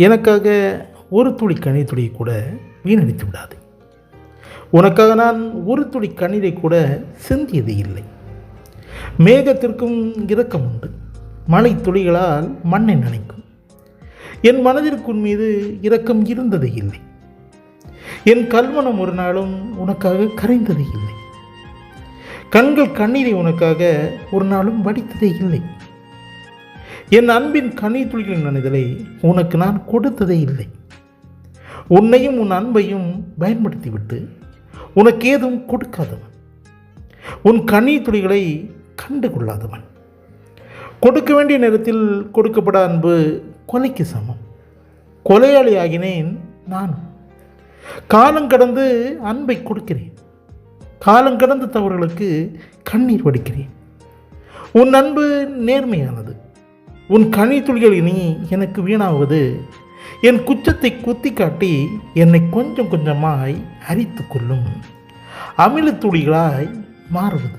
எனக்காக ஒரு துளி கண்ணீர் துளியை கூட வீணடித்து விடாது. உனக்காக நான் ஒரு துளி கண்ணீரை கூட சிந்தியது இல்லை. மேகத்திற்கும் இரக்கம் உண்டு, மழை துளிகளால் மண்ணை நனைக்கும். என் மனதிற்கு உன் மீது இரக்கம் இருந்ததே இல்லை. என் கல்மனம் ஒரு நாளும் உனக்காக கரைந்ததே இல்லை. கண்கள் கண்ணீரை உனக்காக ஒரு நாளும் வடித்ததே இல்லை. என் அன்பின் கண்ணீர் துளிகளின் நனைதலை உனக்கு நான் கொடுத்ததே இல்லை. உன்னையும் உன் அன்பையும் பயன்படுத்திவிட்டு உனக்கு ஏதும் கொடுக்காதவன், உன் கண்ணீர் துளிகளை கண்டு கொள்ளாதவன். கொடுக்க வேண்டிய நேரத்தில் கொடுக்கப்பட அன்பு கொலைக்கு சமம். கொலையாளி ஆகினேன் நானும். காலம் கடந்து அன்பை கொடுக்கிறேன். காலம் கடந்த தவறுகளுக்கு கண்ணீர் வடிக்கிறேன். உன் அன்பு நேர்மையானது. உன் கண்ணீர் துளிகள் இனி எனக்கு வீணாவது என் குற்றத்தை குத்தி காட்டி என்னை கொஞ்சம் கொஞ்சமாய் அரித்து கொள்ளும் அமில துளிகளாய் மாறுவது.